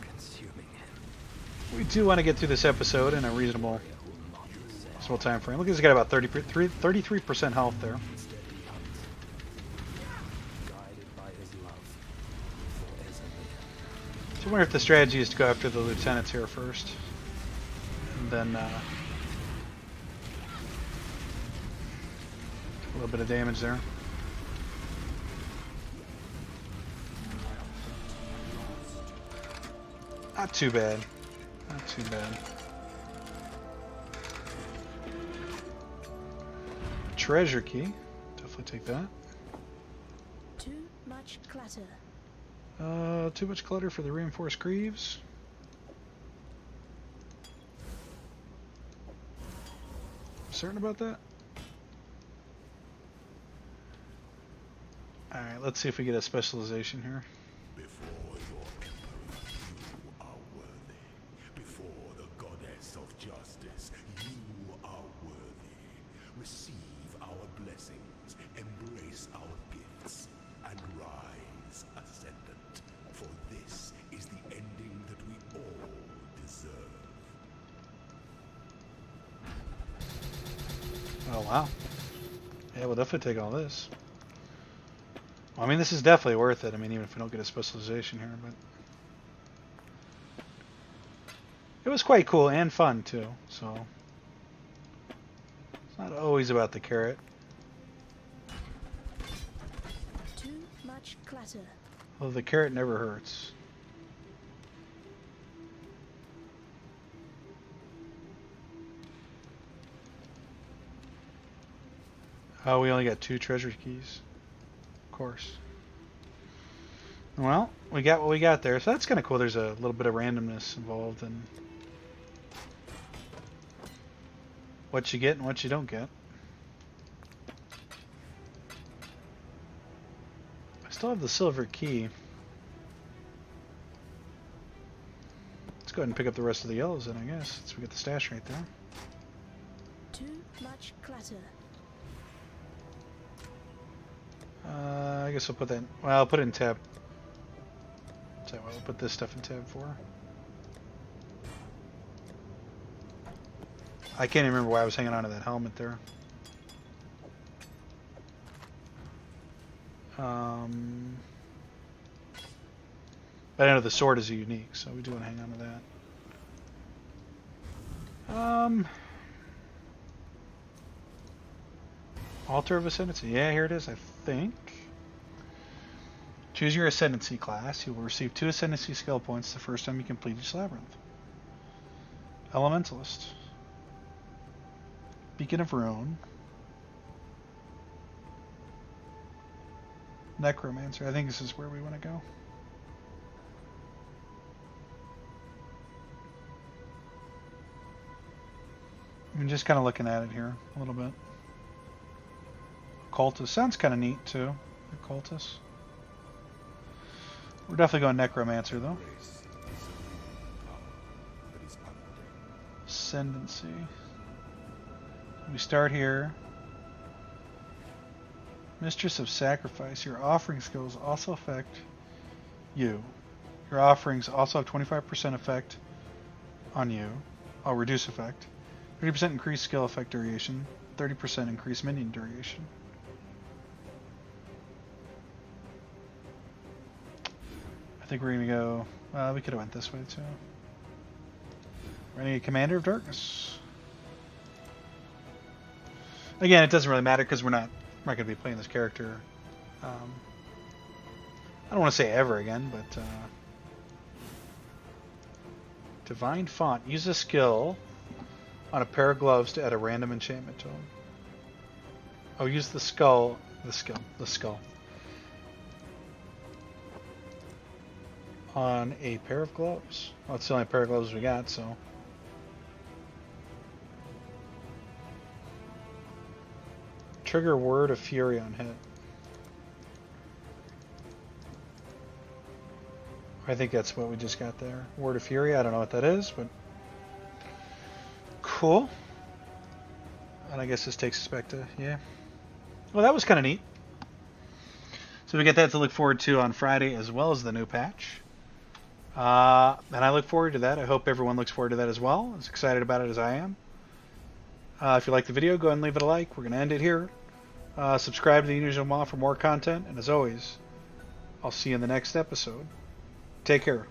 Speaker 7: consuming him.
Speaker 1: we do want to get through this episode in a reasonable time frame. Look, he's got about 33% health there. So I wonder if the strategy is to go after the lieutenants here first, and then a little bit of damage there. Not too bad. Not too bad. Treasure key. Definitely take that.
Speaker 3: Too much much clutter.
Speaker 1: Too much clutter for the reinforced greaves. Certain about that? Alright, let's see if we get a specialization here.
Speaker 6: Before your emperor, you are worthy. Before the goddess of justice, you are worthy. Receive our blessings, embrace our gifts, and rise ascendant. For this is the ending that we all deserve.
Speaker 1: Oh wow. Yeah, we'll definitely take all this. Well, I mean, this is definitely worth it. I mean, even if we don't get a specialization here, but it was quite cool and fun too. So it's not always about the carrot.
Speaker 3: Too much clutter.
Speaker 1: Well, the carrot never hurts. Oh, we only got 2 treasure keys. Of course. Well, we got what we got there, so that's kind of cool. There's a little bit of randomness involved in what you get and what you don't get. I still have the silver key. Let's go ahead and pick up the rest of the yellows then, I guess, since we get the stash right there.
Speaker 3: Too much clutter.
Speaker 1: I guess I'll put that. Well, I'll put it in tab. So I'll put this stuff in tab 4. I can't even remember why I was hanging on to that helmet there. But I know the sword is unique, so we do want to hang on to that. Altar of Ascendancy. Yeah, here it is, I think. Choose your Ascendancy class. You will receive 2 Ascendancy skill points the first time you complete each labyrinth. Elementalist. Beacon of Ruin. Necromancer. I think this is where we want to go. I'm just kind of looking at it here a little bit. Occultist. Sounds kind of neat too. Occultist. We're definitely going Necromancer though. Ascendancy. We start here. Mistress of Sacrifice. Your offering skills also affect you. Your offerings also have 25% effect on you. Oh, reduce effect. 30% increased skill effect duration. 30% increased minion duration. I think we're going to go... we could have went this way too. We're going to get Commander of Darkness. Again, it doesn't really matter because we're not going to be playing this character. I don't want to say ever again, but... Divine Font. Use a skill on a pair of gloves to add a random enchantment to them. Oh, use the skull. The skull. On a pair of gloves. Well, it's the only pair of gloves we got, so... Trigger Word of Fury on hit. I think that's what we just got there. Word of Fury, I don't know what that is, but... Cool. And I guess this takes us back to... Yeah. Well, that was kind of neat. So we get that to look forward to on Friday, as well as the new patch. And I look forward to that. I hope everyone looks forward to that as well. As excited about it as I am. If you like the video, go ahead and leave it a like. We're going to end it here. Subscribe to the Unusual Moth for more content. And as always, I'll see you in the next episode. Take care.